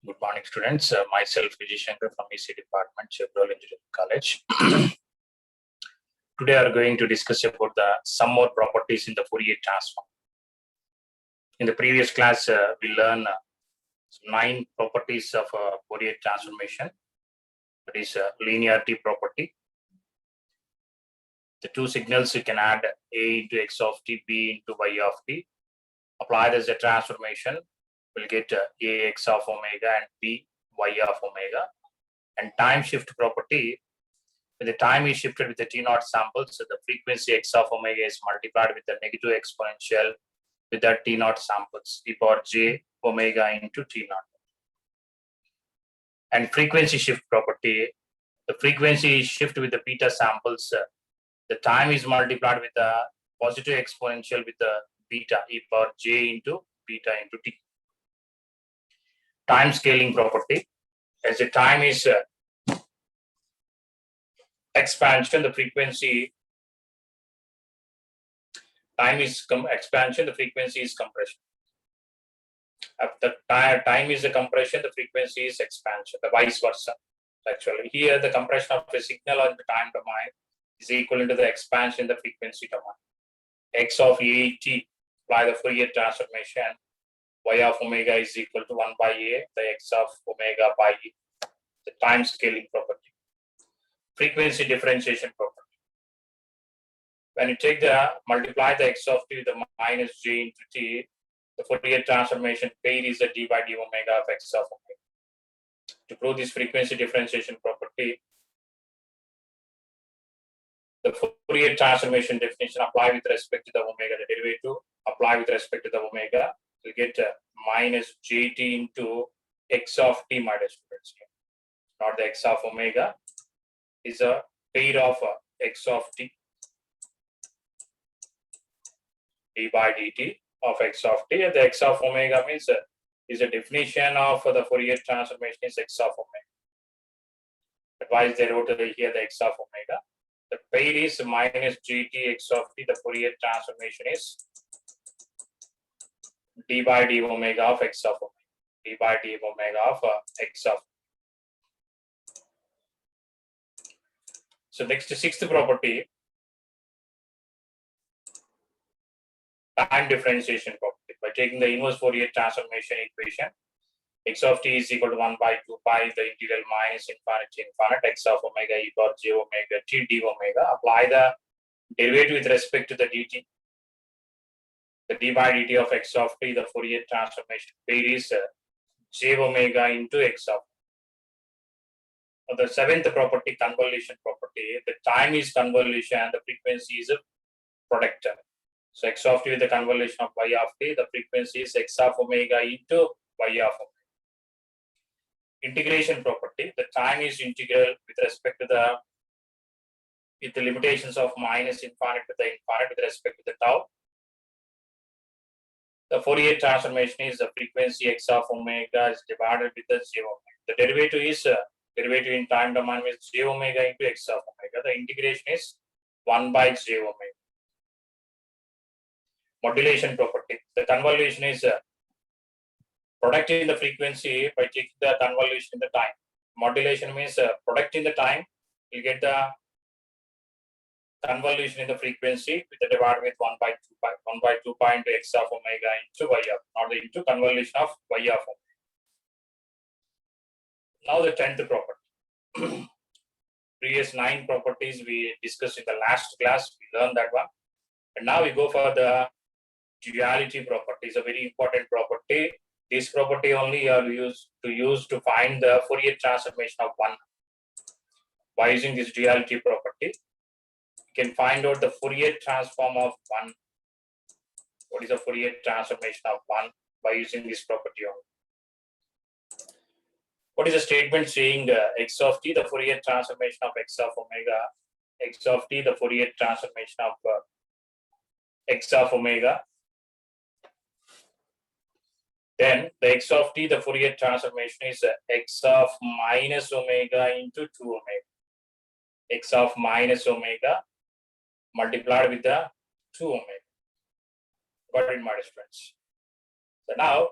Good morning, students. Myself, Vijay Shankar from EC Department, Chevrolet Engineering College. Today, we are going to discuss about some more properties in the Fourier transform. In the previous class, we learned 9 properties of Fourier transformation. That is linearity property. The two signals you can add A into X of t, B into Y of t. Apply this as a transformation. We'll get A X of omega and B Y of omega. And time shift property, when the time is shifted with the T0 samples, so the frequency X of omega is multiplied with the negative exponential with the T0 samples, e power j omega into T0. And frequency shift property, the frequency shift with the beta samples, the time is multiplied with the positive exponential with the beta, e power j into beta into t. Time scaling property, as the time is expansion, the frequency, time is expansion, the frequency is compression. If the time is the compression, the frequency is expansion, the vice versa. Actually, here the compression of a signal on the time domain is equal to the expansion in the frequency domain. X of AT, apply the Fourier transformation, Y of omega is equal to 1 by A, the X of omega by E, the time scaling property. Frequency differentiation property. When you take multiply the X of t with the minus j into t, the Fourier transformation pair is the d by d omega of X of omega. To prove this frequency differentiation property, the Fourier transformation definition apply with respect to the omega, the derivative apply with respect to the omega, we get minus jt into X of t minus students here. Not the X of omega, is a pair of X of t, d by dt of X of t, and the X of omega means is a definition of the Fourier transformation is X of omega. Otherwise, they wrote here the X of omega. The pair is minus gt X of t, the Fourier transformation is d by d omega of X of omega, d by d omega of X of. So next, sixth property, time differentiation property. By taking the inverse Fourier transformation equation, X of t is equal to 1 by 2 pi the integral minus infinity to infinite X of omega e power j omega t d omega. Apply the derivative with respect to the dt. The d by dt of X of t, the Fourier transformation pair is j omega into X of. The seventh property, convolution property, the time is convolution and the frequency is a product. So X of t with the convolution of Y of t, the frequency is X of omega into Y of omega. Integration property, the time is integral with respect to with the limitations of minus infinite to the infinite with respect to the tau. The Fourier transformation is the frequency X of omega is divided with the j omega. The derivative is derivative in time domain is j omega into X of omega. The integration is 1 by j omega. Modulation property. The convolution is product in the frequency by taking the convolution in the time. Modulation means product in the time, you get the convolution in the frequency with the divided with 1 by 2 pi, 1 by 2 pi into X of omega into Y of, not the into convolution of Y of omega. Now the 10th property. Previous 9 properties we discussed in the last class, we learned that one. And now we go for the duality property. It's a very important property. This property only are used to find the Fourier transformation of 1. By using this duality property, you can find out the Fourier transform of 1. What is the Fourier transformation of 1 by using this property only? What is the statement saying X of t, the Fourier transformation of X of omega, X of t, the Fourier transformation of X of omega. Then the X of t, the Fourier transformation is X of minus omega into 2 omega. X of minus omega multiplied with the 2 omega. Got it, my students? So now,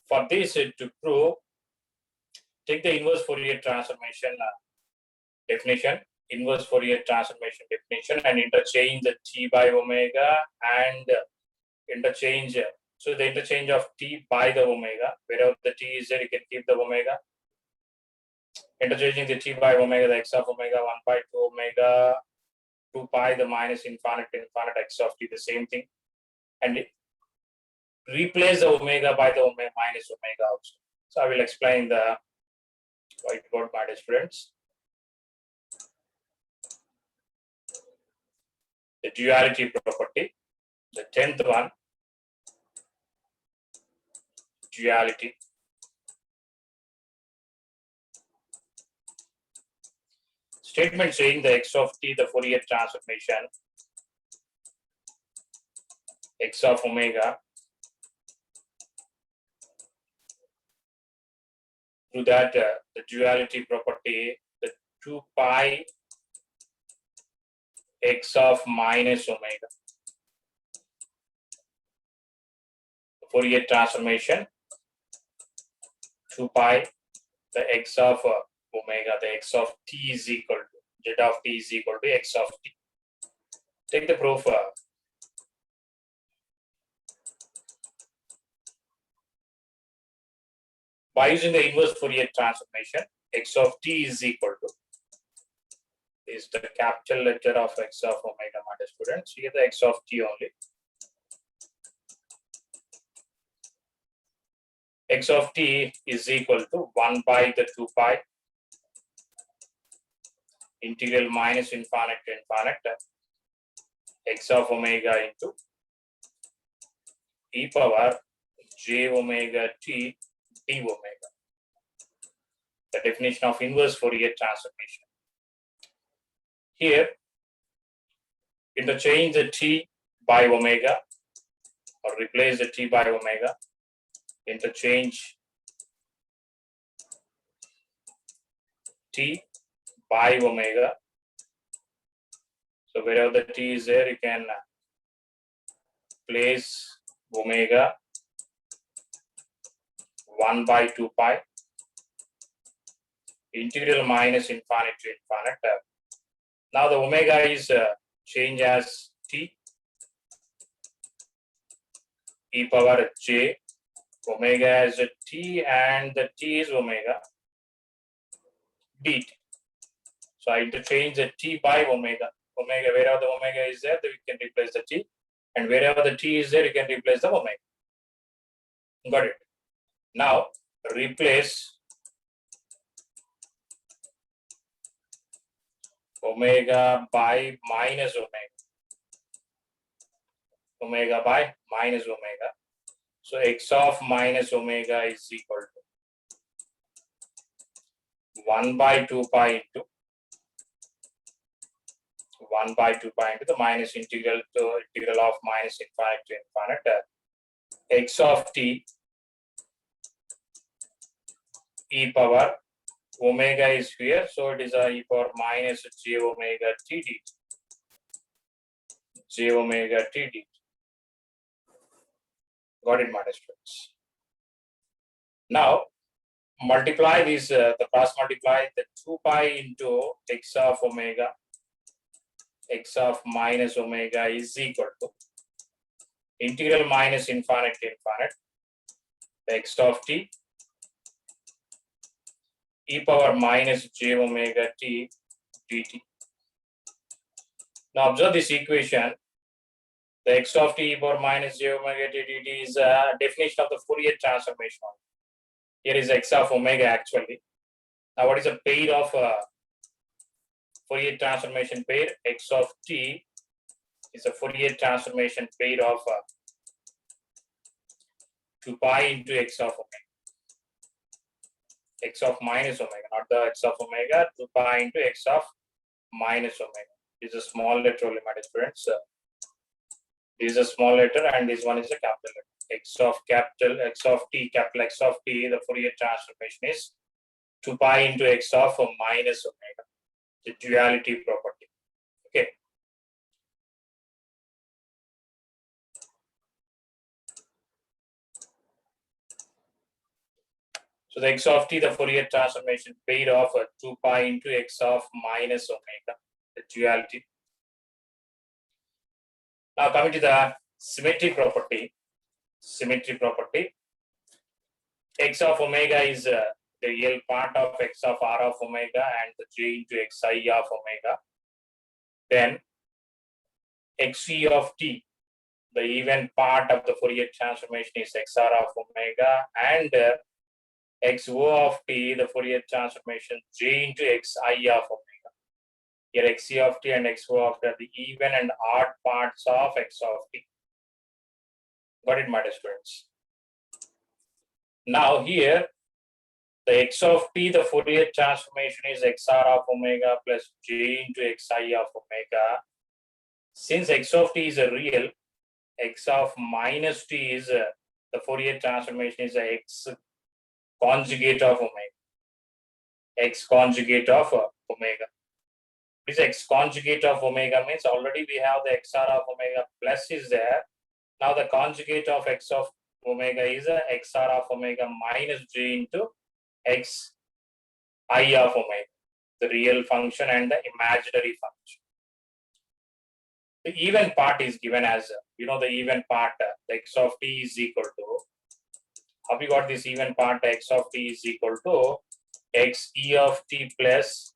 for this to prove take the inverse Fourier transformation definition, inverse Fourier transformation definition, and interchange the t by omega and interchange. So the interchange of t by the omega, wherever the t is there, you can keep the omega. Interchanging the t by omega, the x of omega 1 by 2 omega 2 pi, the minus infinite to infinite x of t, the same thing. And replace the omega by the omega minus omega also. So I will explain the whiteboard, my dear students. The duality property, the 10th one, duality. Statement saying the x of t, the Fourier transformation, x of omega, through that the duality property, the 2 pi x of minus omega. The Fourier transformation, 2 pi, the x of omega, the x of t is equal to, z of t is equal to x of t. Take the proof. By using the inverse Fourier transformation, x of t is equal to, is the capital letter of x of omega, my dear students. Here the x of t only. X of t is equal to 1 by the 2 pi integral minus infinite to infinite x of omega into e power j omega t d omega. The definition of inverse Fourier transformation. Here, interchange the t by omega or replace the t by omega. Interchange t by omega. So wherever the t is there, you can place omega 1 by 2 pi integral minus infinite to infinite. Now the omega is changed as t e power j, omega as a t, and the t is omega dt. So I interchange the t by omega. Omega, wherever the omega is there, we can replace the t, and wherever the t is there, you can replace the omega. Got it? Now replace omega by minus omega. Omega by minus omega. So x of minus omega is equal to 1 by 2 pi into 1 by 2 pi into the minus integral to integral of minus infinite to infinite x of t e power omega is here, so it is a e power minus j omega t dt. J omega t dt. Got it, my dear students? Now multiply these, the cross multiply the 2 pi into x of omega, x of minus omega is equal to integral minus infinite to infinite x of t e power minus j omega t dt. Now observe this equation. The x of t e power minus j omega t dt is a definition of the Fourier transformation. Here is x of omega actually. Now what is a pair of Fourier transformation pair? X of t is a Fourier transformation pair of 2 pi into x of omega. X of minus omega, not the x of omega, 2 pi into x of minus omega. This is a small letter only, my students. This is a small letter and this one is a capital letter. X of capital X of t, capital X of t, the Fourier transformation is 2 pi into x of minus omega, the duality property. Okay. So the x of t, the Fourier transformation paid off 2 pi into x of minus omega, the duality. Now coming to the symmetry property. Symmetry property. X of omega is the real part of x of r of omega and the j into xi of omega. Then xc of t, the even part of the Fourier transformation is xr of omega, and xo of t, the Fourier transformation j into xi of omega. Here xc of t and xo of t are the even and odd parts of x of t. Got it, my dear students? Now here, the x of t, the Fourier transformation is xr of omega plus j into xi of omega. Since x of t is a real, x of minus t is the Fourier transformation is a x conjugate of omega. X conjugate of omega. This x conjugate of omega means already we have the xr of omega plus is there. Now the conjugate of x of omega is xr of omega minus j into x I of omega, the real function and the imaginary function. The even part is given as, the even part, the x of t is equal to, how we got this even part, x of t is equal to x e of t plus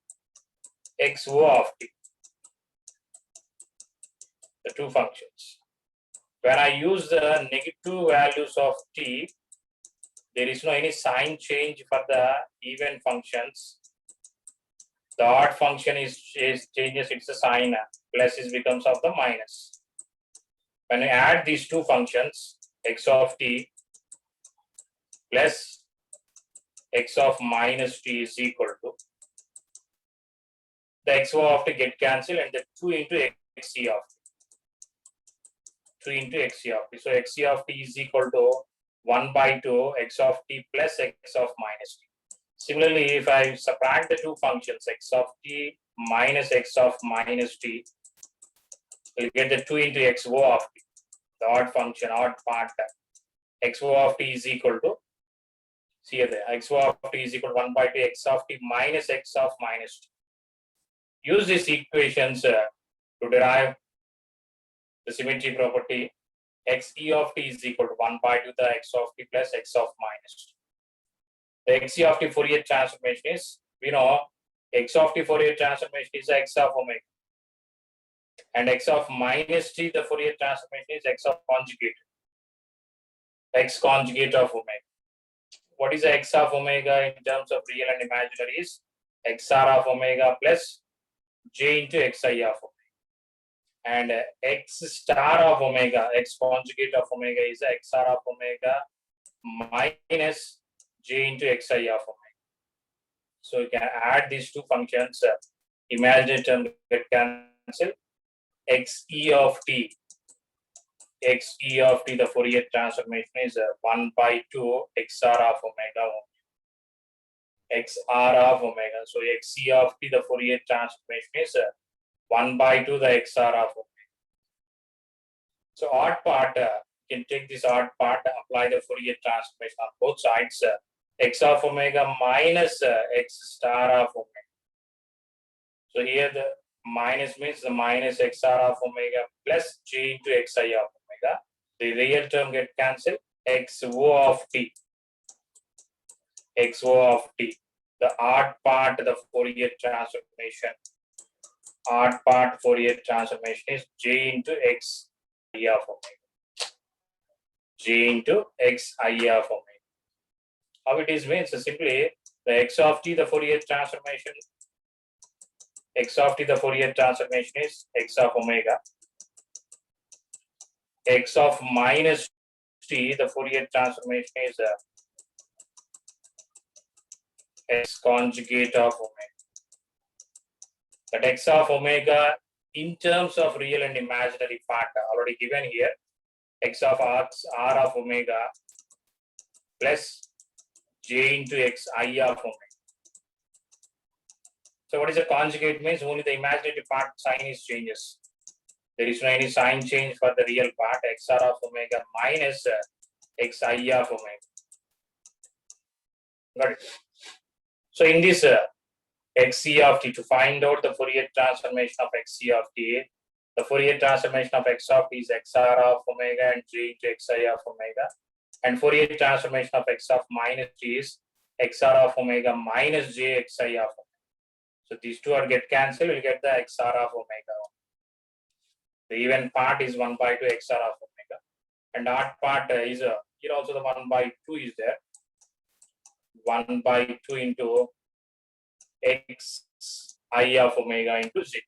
x o of t, the two functions. When I use the negative values of t, there is no any sign change for the even functions. The odd function is changes its sign, plus is becomes of the minus. When I add these two functions, x of t plus x of minus t is equal to, the xo of t get cancelled and the 2 into xc of t. 2 into xc of t. So xc of t is equal to 1 by 2 x of t plus x of minus t. Similarly, if I subtract the two functions, x of t minus x of minus t, we'll get the 2 into xo of t, the odd function, odd part. Xo of t is equal to, see here, xo of t is equal to 1 by 2 x of t minus x of minus t. Use these equations to derive the symmetry property. X e of t is equal to 1 by 2 the x of t plus x of minus t. The x e of t Fourier transformation is, we know, x of t Fourier transformation is x of omega. And x of minus t, the Fourier transformation is x of conjugate. X conjugate of omega. What is the x of omega in terms of real and imaginary is xr of omega plus j into xi of omega. And x star of omega, x conjugate of omega is xr of omega minus j into xi of omega. So you can add these two functions, imaginary term get cancelled, x e of t, the Fourier transformation is 1 by 2 xr of omega, xr of omega. So x e of t, the Fourier transformation is 1 by 2 the xr of omega. So odd part, you can take this odd part, apply the Fourier transformation on both sides, x of omega minus x star of omega. So here the minus means the minus xr of omega plus j into xi of omega. The real term get cancelled, xo of t, the odd part, the Fourier transformation, odd part Fourier transformation is j into x I of omega, j into x I of omega. How it is means simply the x of t, the Fourier transformation, x of t, the Fourier transformation is x of omega. X of minus t, the Fourier transformation is x conjugate of omega. That x of omega in terms of real and imaginary part already given here, x of r of omega plus j into x I of omega. So what is a conjugate means? Only the imaginary part sign is changes. There is no any sign change for the real part, xr of omega minus xi of omega. Got it. So in this xc of t, to find out the Fourier transformation of xc of t, the Fourier transformation of x of t is xr of omega and j into xi of omega, and Fourier transformation of x of minus t is xr of omega minus j xi of omega. So these two are get cancelled, we'll get the xr of omega. The even part is 1 by 2 xr of omega, and odd part is here also the 1 by 2 is there. 1 by 2 into x I of omega into z.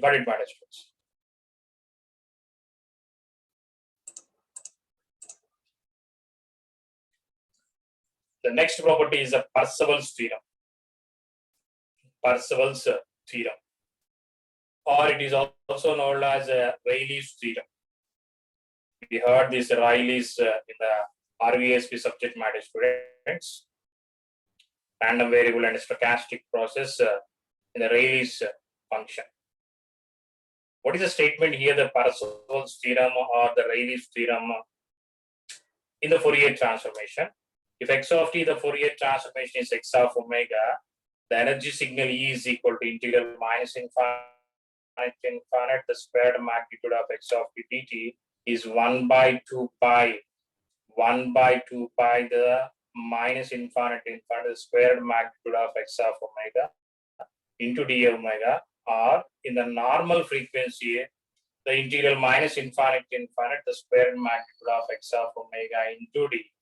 Got it, my students? The next property is a Parseval's theorem. Parseval's theorem, or it is also known as Rayleigh's theorem. We heard this Rayleigh's in the RVSP subject matter students. Random variable and stochastic process in the Rayleigh's function. What is the statement here? The Parseval's theorem or the Rayleigh's theorem in the Fourier transformation. If x of t, the Fourier transformation is x of omega, the energy signal E is equal to integral minus infinite to infinite, the squared magnitude of x of t dt is 1 by 2 pi, 1 by 2 pi, the minus infinite to infinite, the squared magnitude of x of omega into d omega, or in the normal frequency, the integral minus infinite to infinite, the squared magnitude of x of omega into d.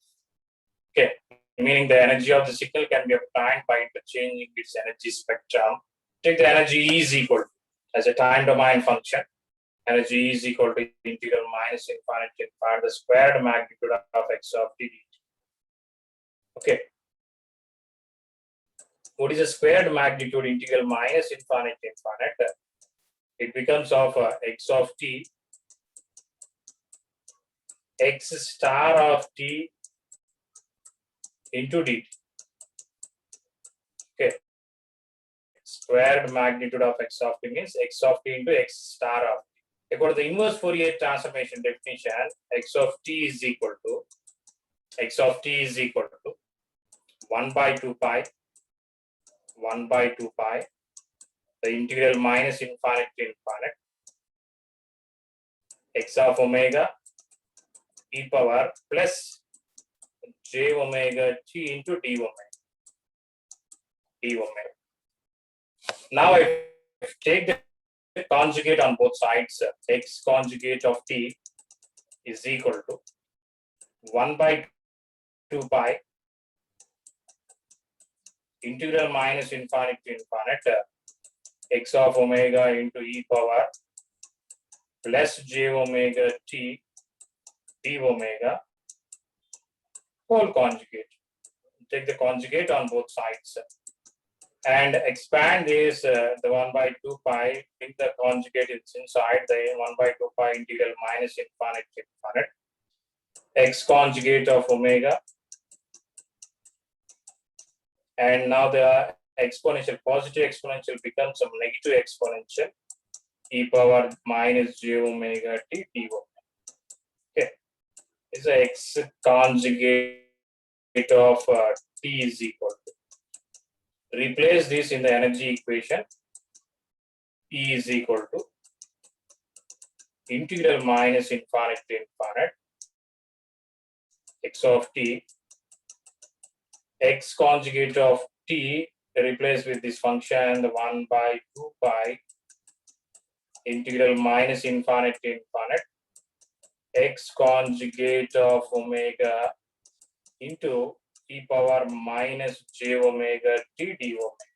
Okay, meaning the energy of the signal can be obtained by interchanging its energy spectrum. Take the energy E is equal to, as a time domain function, energy E is equal to integral minus infinite to infinite, the squared magnitude of x of t dt. Okay. What is the squared magnitude integral minus infinite to infinite? It becomes of x of t, x star of t into dt. Okay. Squared magnitude of x of t means x of t into x star of t. According to the inverse Fourier transformation definition, x of t is equal to 1 by 2 pi, 1 by 2 pi, the integral minus infinite to infinite, x of omega e power plus j omega t into d omega. Now I take the conjugate on both sides, x conjugate of t is equal to 1 by 2 pi integral minus infinite to infinite, x of omega into e power plus j omega t d omega whole conjugate. Take the conjugate on both sides and expand this the 1 by 2 pi, if the conjugate is inside, the 1 by 2 pi integral minus infinite to infinite, x conjugate of omega, and now the exponential, positive exponential becomes a negative exponential, e power minus j omega t d omega. Okay, is a x conjugate of t is equal to. Replace this in the energy equation. E is equal to integral minus infinite to infinite, x of t, x conjugate of t, replace with this function, the 1 by 2 pi integral minus infinite to infinite, x conjugate of omega into e power minus j omega t d omega.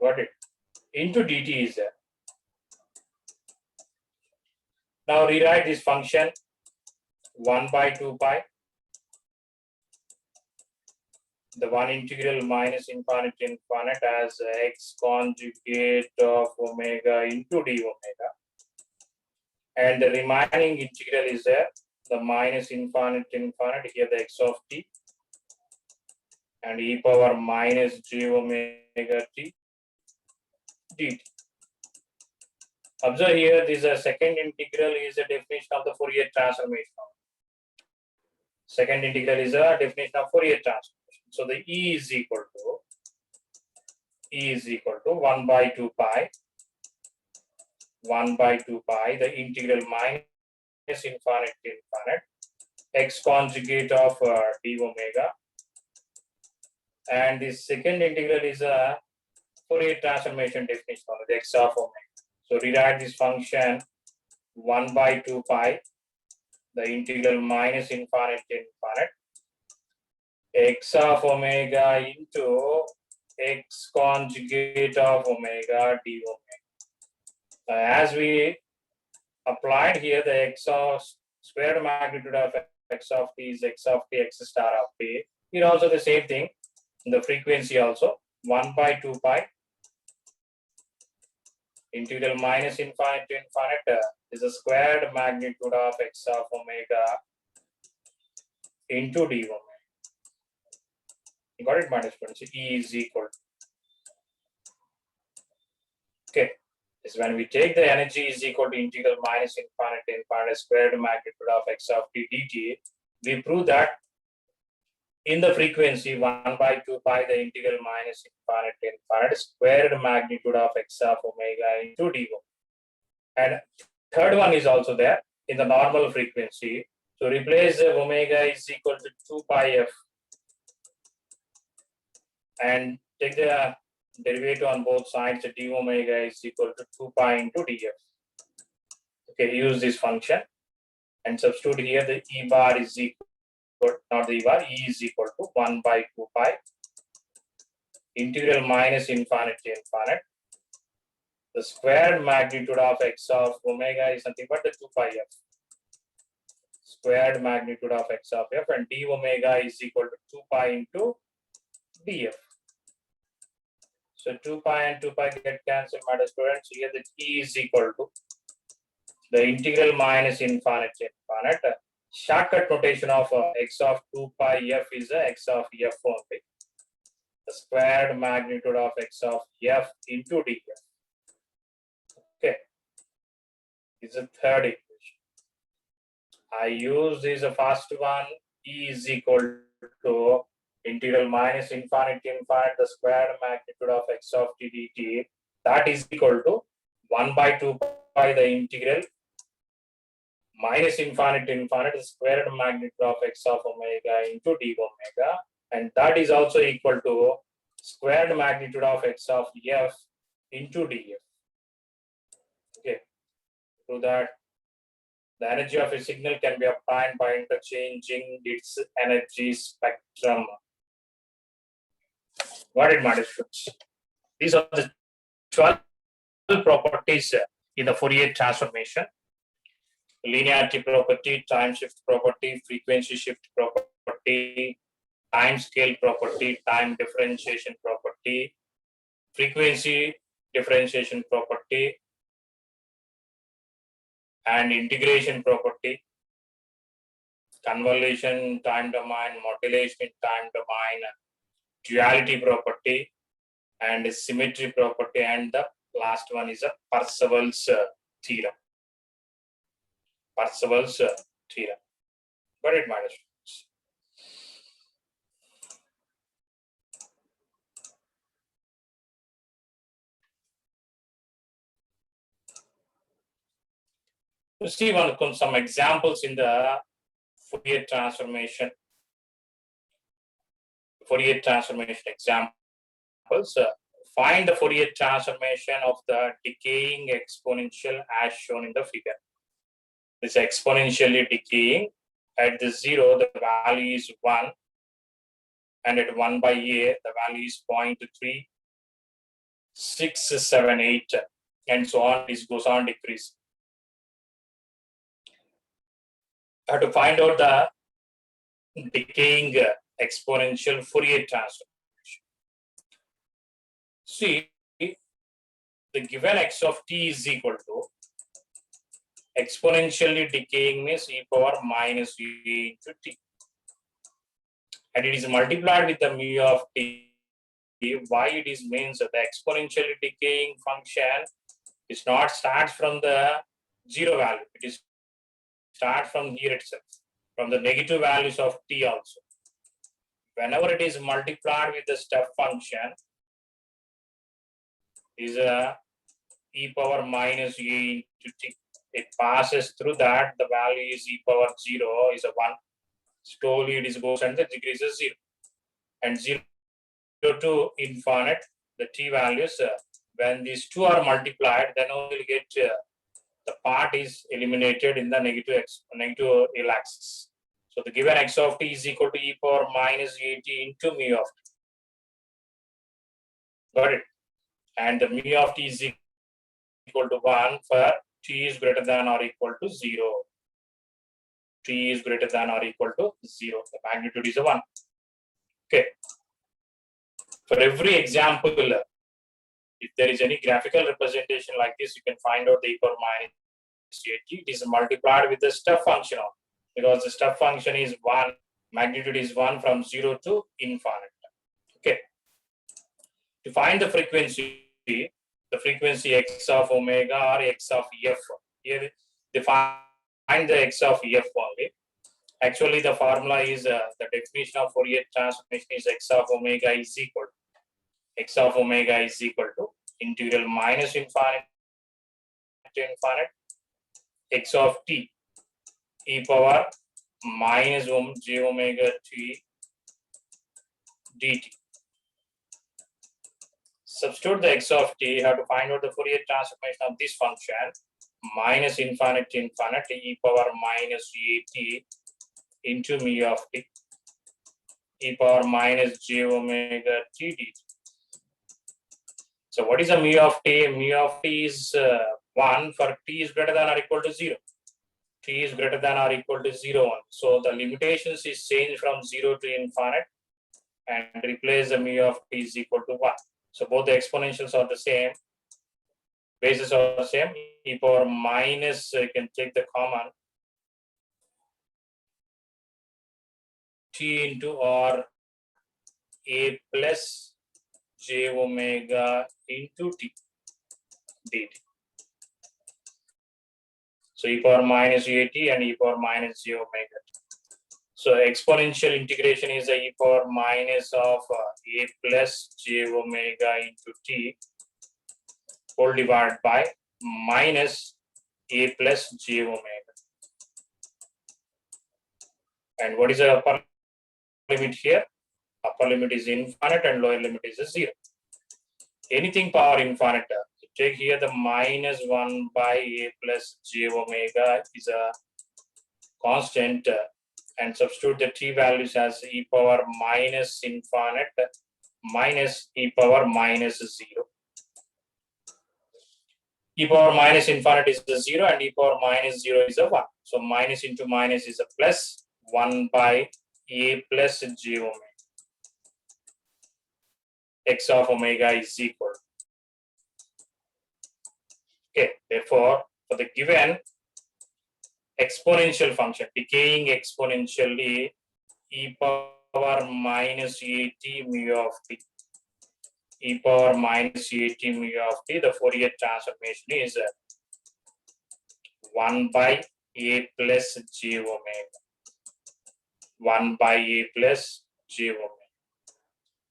Got it? Into dt is there. Now rewrite this function 1 by 2 pi, the one integral minus infinite to infinite as x conjugate of omega into d omega, and the remaining integral is there, the minus infinite to infinite, here the x of t and e power minus j omega t dt. Observe here, this is a second integral is a definition of the Fourier transformation. Second integral is a definition of Fourier transformation. So the E is equal to 1 by 2 pi, the integral minus infinite to infinite, x conjugate of d omega. And the second integral is a Fourier transformation definition of the x of omega. So rewrite this function 1 by 2 pi, the integral minus infinite to infinite, x of omega into x conjugate of omega d omega. As we applied here, the x of squared magnitude of x of t is x of t, x star of t. Here also the same thing. The frequency also 1 by 2 pi, integral minus infinite to infinite is the squared magnitude of x of omega into d omega. You got it, my students? E is equal. Okay, is when we take the energy is equal to integral minus infinite to infinite squared magnitude of x of t dt. We prove that in the frequency 1 by 2 pi, the integral minus infinite to infinite squared magnitude of x of omega into d omega. And third one is also there in the normal frequency. So replace the omega is equal to 2 pi f and take the derivative on both sides. The d omega is equal to 2 pi into df. Okay, use this function and substitute here. The e bar is equal, not the e bar, e is equal to 1 by 2 pi integral minus infinite to infinite. The squared magnitude of x of omega is nothing but the 2 pi f. Squared magnitude of x of f, and d omega is equal to 2 pi into df. So 2 pi and 2 pi get cancelled, my students. Here the e is equal to the integral minus infinite to infinite. Shortcut notation of x of 2 pi f is x of f only. The squared magnitude of x of f into df. Okay, this is the third equation. I use this first one. E is equal to integral minus infinite to infinite the squared magnitude of x of t dt. That is equal to 1 by 2 pi the integral minus infinite to infinite the squared magnitude of x of omega into d omega, and that is also equal to squared magnitude of x of f into df. Okay, so that the energy of a signal can be obtained by interchanging its energy spectrum. Got it, my students? These are the 12 properties in the Fourier transformation: linearity property, time shift property, frequency shift property, time scale property, time differentiation property, frequency differentiation property, and integration property, convolution time domain, modulation in time domain, duality property, and symmetry property, and the last one is a Parseval's theorem. Parseval's theorem. Got it, my students? To see some examples in the Fourier transformation. Fourier transformation examples. Find the Fourier transformation of the decaying exponential as shown in the figure. This exponentially decaying. At the 0, the value is 1, and at 1 by a, the value is 0.3678, and so on. This goes on decreasing. Have to find out the decaying exponential Fourier transformation. See, the given x of t is equal to exponentially decaying means e power minus u into t, and it is multiplied with the mu of t. Why it is means that the exponentially decaying function is not starts from the 0 value. It is start from here itself. from the negative values of t also. Whenever it is multiplied with the step function, is a e power minus a into t. It passes through that, the value is e power 0 is a 1. Slowly it is goes and the decreases 0. And 0 to infinite, the t values, when these two are multiplied, then only will get the part is eliminated in the negative L axis. So the given x of t is equal to e power minus at into mu of t. Got it? And the mu of t is equal to 1 for t is greater than or equal to 0. T is greater than or equal to 0. The magnitude is a 1. Okay. For every example, if there is any graphical representation like this, you can find out the e power minus at. It is multiplied with the step function of, because the step function is 1, magnitude is 1 from 0 to infinite. Okay. To find the frequency x of omega or x of f. Here they find the x of f only. Actually, the formula is the definition of Fourier transformation is x of omega is equal to integral minus infinite to infinite x of t e power minus j omega t dt. Substitute the x of t, you have to find out the Fourier transformation of this function, minus infinite to infinite e power minus at into mu of t e power minus j omega t dt. So what is a mu of t? Mu of t is 1 for t is greater than or equal to 0. T is greater than or equal to 0 1. So the limitations is changed from 0 to infinite and replace the mu of t is equal to 1. So both the exponentials are the same, bases are the same. E power minus, you can take the common, t into r a plus j omega into t dt. So e power minus at and e power minus j omega t. So exponential integration is a e power minus of a plus j omega into t whole divided by minus a plus j omega. And what is the upper limit here? Upper limit is infinite and lower limit is 0. Anything power infinite, take here the minus 1 by a plus j omega is a constant, and substitute the t values as e power minus infinite minus e power minus 0. E power minus infinite is the 0 and e power minus 0 is a 1. So minus into minus is a plus 1 by a plus j omega. X of omega is equal. Okay, therefore, for the given exponential function, decaying exponentially, e power minus at mu of t, e power minus at mu of t, the Fourier transformation is 1 by a plus j omega. 1 by a plus j omega.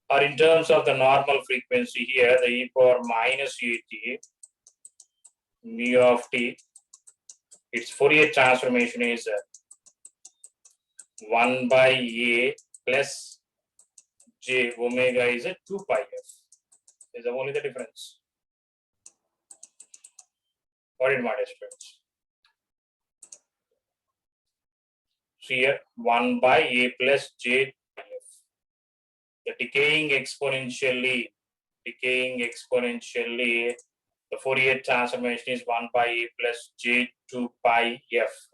Or in terms of the normal frequency here, the e power minus at mu of t, its Fourier transformation is 1 by a plus j omega is a 2 pi f. Is only the difference. What it matters, friends? So here 1 by a plus j pi f. The decaying exponentially, the Fourier transformation is 1 by a plus j 2 pi f.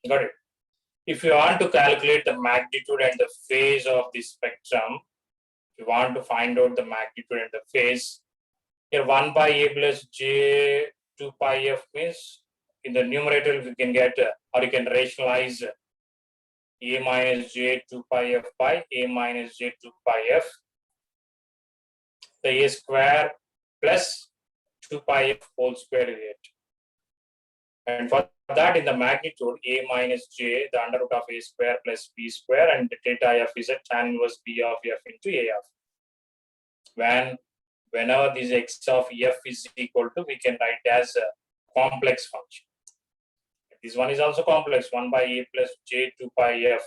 Got it? If you want to calculate the magnitude and the phase of the spectrum, if you want to find out the magnitude and the phase, here 1 by a plus j 2 pi f means in the numerator we can get, or you can rationalize a minus j 2 pi f by a minus j 2 pi f, the a square plus 2 pi f whole square is it. And for that, in the magnitude a minus j, the under root of a square plus b square, and theta f is a tan inverse b of f into a of. Whenever this x of f is equal to, we can write as a complex function. This one is also complex, 1 by a plus j 2 pi f.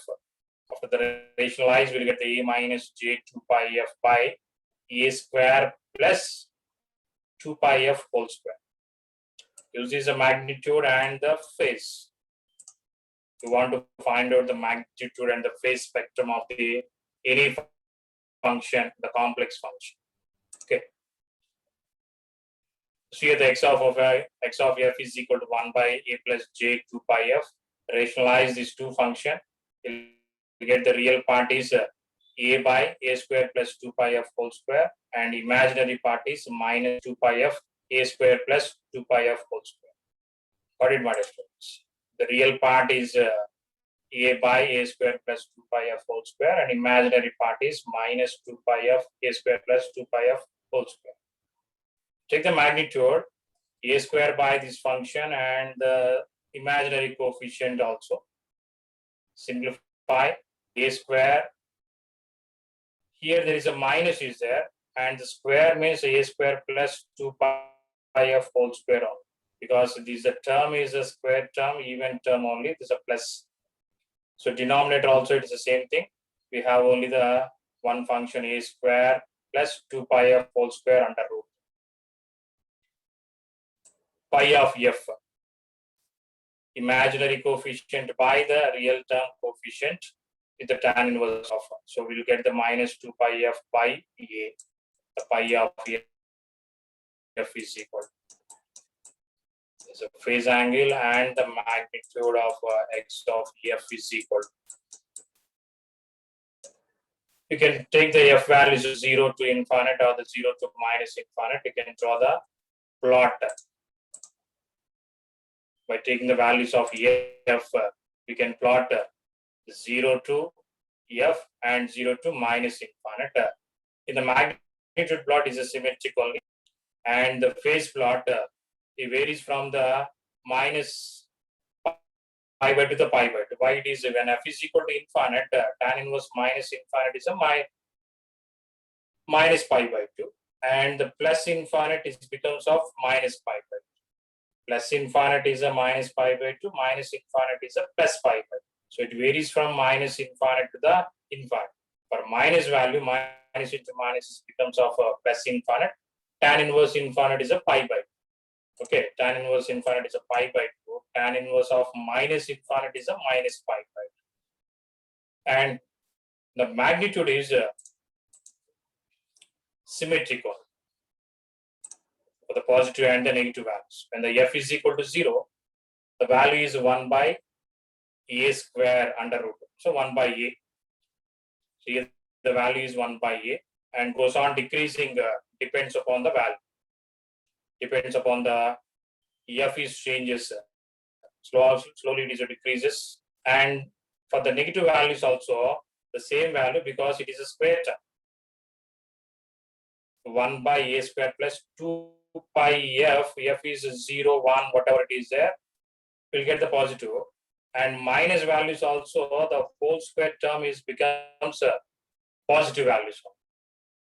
After the rationalize, we'll get the a minus j 2 pi f by a square plus 2 pi f whole square. Uses the magnitude and the phase. You want to find out the magnitude and the phase spectrum of the any function, the complex function. Okay. So here the x of f is equal to 1 by a plus j 2 pi f. Rationalize these two functions. You get the real part is a by a square plus 2 pi f whole square, and imaginary part is minus 2 pi f a square plus 2 pi f whole square. Got it, my students? The real part is a by a square plus 2 pi f whole square, and imaginary part is minus 2 pi f a square plus 2 pi f whole square. Take the magnitude a square by this function and the imaginary coefficient also. Simplify a square. Here there is a minus is there, and the square means a square plus 2 pi f whole square only. Because this term is a square term, even term only, this is a plus. So denominator also it is the same thing. We have only the one function a square plus 2 pi f whole square under root pi of f. Imaginary coefficient by the real term coefficient with the tan inverse of. So we'll get the minus 2 pi f by a. The pi of f is equal. There's a phase angle and the magnitude of x of f is equal. You can take the f values of 0 to infinite or the 0 to minus infinite. You can draw the plot. By taking the values of f, we can plot 0 to f and 0 to minus infinite. In the magnitude plot is a symmetrical, and the phase plot it varies from the minus pi by 2 to the pi by 2. Why it is when f is equal to infinite, tan inverse minus infinite is a minus pi by 2, and the plus infinite is becomes of minus pi by 2. Plus infinite is a minus pi by 2, minus infinite is a plus pi by 2. So it varies from minus infinite to the infinite. For minus value, minus into minus becomes of a plus infinite. Tan inverse infinite is a pi by 2. Okay, tan inverse infinite is a pi by 2. Tan inverse of minus infinite is a minus pi by 2. And the magnitude is symmetrical for the positive and the negative values. When the f is equal to 0, the value is 1 by a square under root. So 1 by a. So here the value is 1 by a and goes on decreasing, depends upon the value. Depends upon the f is changes. Slowly it is decreases. And for the negative values also, the same value because it is a square term. 1 by a square plus 2 pi f is 0, 1, whatever it is there, we'll get the positive. And minus values also, the whole square term is becomes a positive values.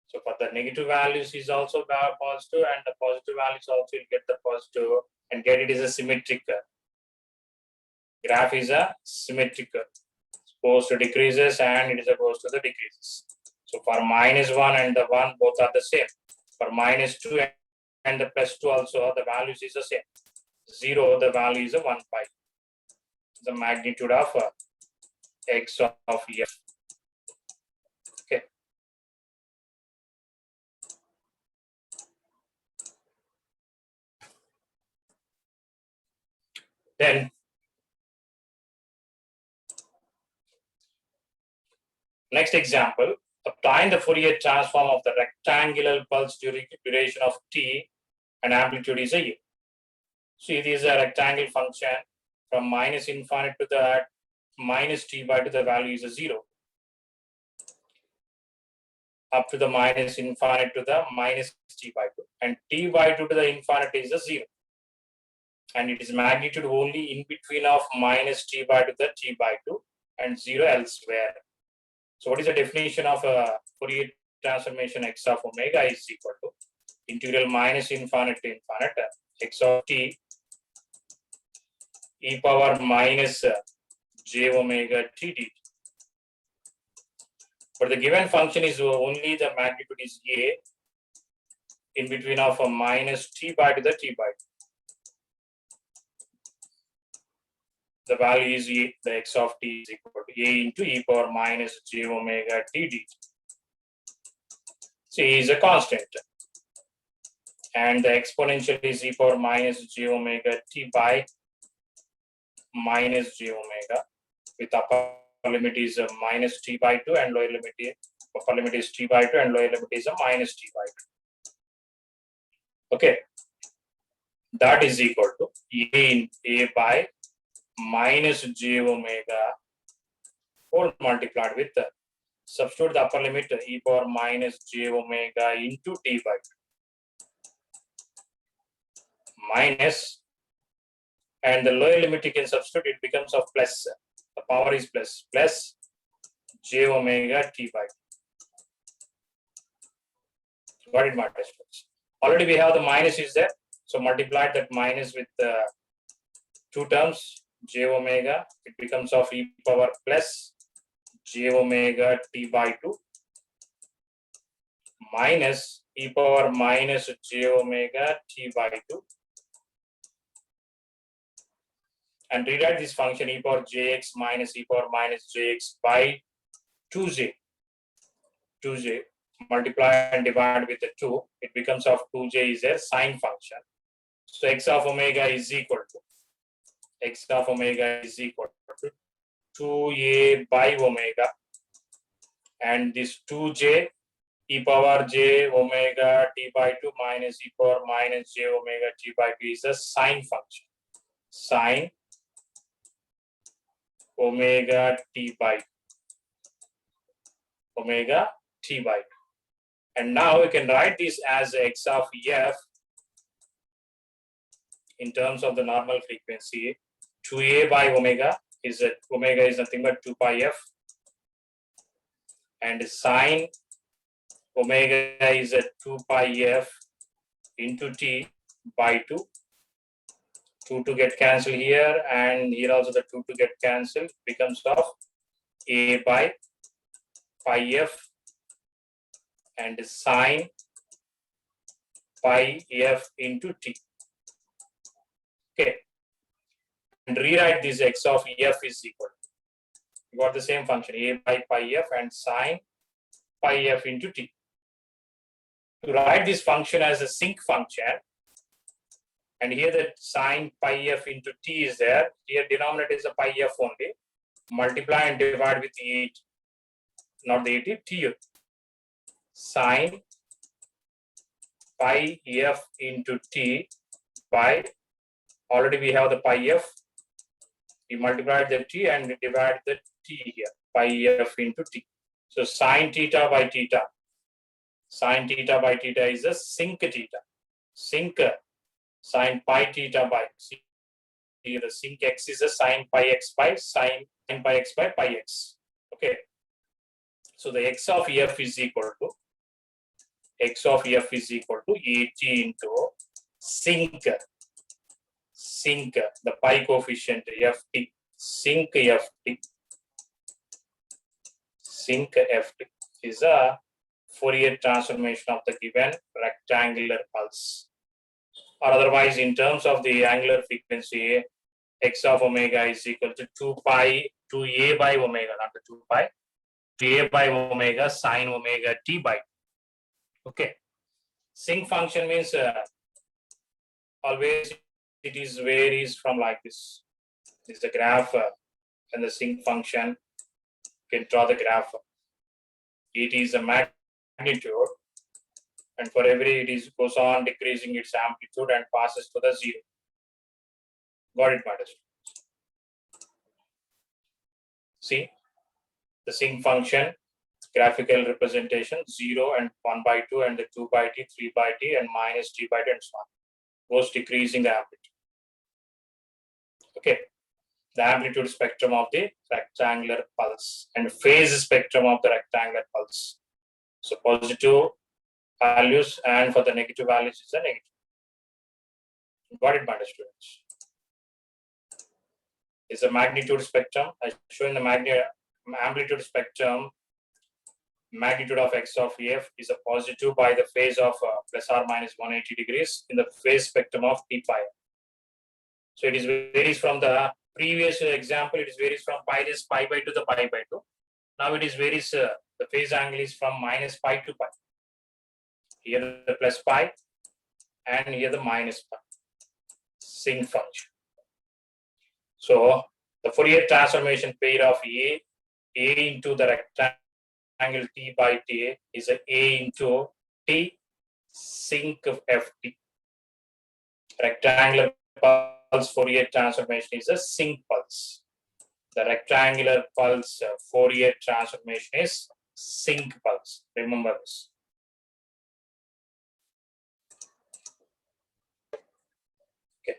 So for the negative values is also positive, and the positive values also will get the positive, and get it is a symmetric. Graph is a symmetric. Goes to decreases and it is opposed to the decreases. So for minus 1 and the 1, both are the same. For minus 2 and the plus 2 also, the values is the same. 0, the value is a 1 pi. The magnitude of x of f. Okay. Then next example, obtain the Fourier transform of the rectangular pulse duration of t and amplitude is a u. So it is a rectangle function from minus infinite to the minus t by 2, the value is a 0. Up to the minus infinite to the minus t by 2. And t by 2 to the infinite is a 0. and it is magnitude only in between of minus t by 2 the t by 2 and 0 elsewhere. So what is the definition of a Fourier transformation x of omega is equal to integral minus infinite to infinite x of t e power minus j omega t dt. But the given function is only the magnitude is a in between of a minus t by 2 the t by 2. The value is a, the x of t is equal to a into e power minus j omega t dt. So a is a constant. And the exponential is e power minus j omega t by minus j omega, with upper limit is a minus t by 2 and lower limit is, upper limit is t by 2 and lower limit is a minus t by 2. Okay, that is equal to a in a by minus j omega whole multiplied with substitute the upper limit e power minus j omega into t by 2 minus, and the lower limit you can substitute, it becomes of plus, the power is plus j omega t by 2. Got it, my test books? Already we have the minus is there, so multiply that minus with two terms j omega, it becomes of e power plus j omega t by 2 minus e power minus j omega t by 2, and rewrite this function e power jx minus e power minus jx by 2j multiply and divide with the 2, it becomes of 2j is a sine function. So x of omega is equal to 2a by omega, and this 2j e power j omega t by 2 minus e power minus j omega t by 2 is a sine function, sine omega t by 2. And now we can write this as x of f in terms of the normal frequency. 2a by omega is nothing but 2 pi f, and sine omega is a 2 pi f into t by 2. 2 to get cancelled here, and here also the 2 to get cancelled, becomes of a by pi f and sine pi f into t. Okay, and rewrite this x of f is equal to, you got the same function a by pi f and sine pi f into t. To write this function as a sinc function, and here the sine pi f into t is there, here denominator is a pi f only, multiply and divide with 8, not the 80, t, sine pi f into t by, already we have the pi f, we multiply the t and divide the t here, pi f into t. So sine theta by theta is a sinc theta, sinc sine pi theta by, here the sinc x is a sine pi x by sine pi x by pi x. Okay, so the x of f is equal to at into sinc the pi coefficient ft, sinc ft is a Fourier transformation of the given rectangular pulse, or otherwise in terms of the angular frequency, x of omega is equal to 2a by omega, not the 2 pi, 2a by omega sine omega t by 2. Okay, sinc function means always it is varies from like this. This is the graph and the sinc function. You can draw the graph. It is a magnitude, and for every it is goes on decreasing its amplitude and passes to the 0. Got it, my students? See the sinc function graphical representation 0 and 1 by 2 and the 2 by t, 3 by t and minus t by t and so on, goes decreasing the amplitude. Okay, the amplitude spectrum of the rectangular pulse and phase spectrum of the rectangular pulse. So positive values, and for the negative values is a negative. Got it, my students? Is a magnitude spectrum. I show in the amplitude spectrum. Magnitude of x of f is a positive by the phase of plus or minus 180 degrees in the phase spectrum of t pi. So it is varies from the previous example. It is varies from pi by 2 to pi by 2. Now it is varies. The phase angle is from minus pi to pi. Here the plus pi, and here the minus pi. Sinc function. So the Fourier transformation pair of a into the rectangle t by t is a into t sinc of ft. Rectangular pulse Fourier transformation is a sinc pulse. The rectangular pulse Fourier transformation is sinc pulse. Remember this. Okay.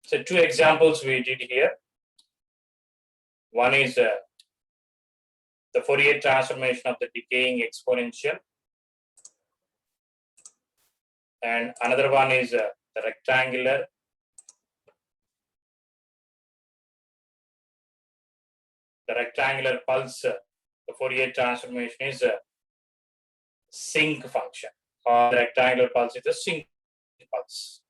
So two examples we did here. One is the Fourier transformation of the decaying exponential, and another one is the rectangular pulse. The Fourier transformation is a sinc function, or the rectangular pulse is a sinc pulse.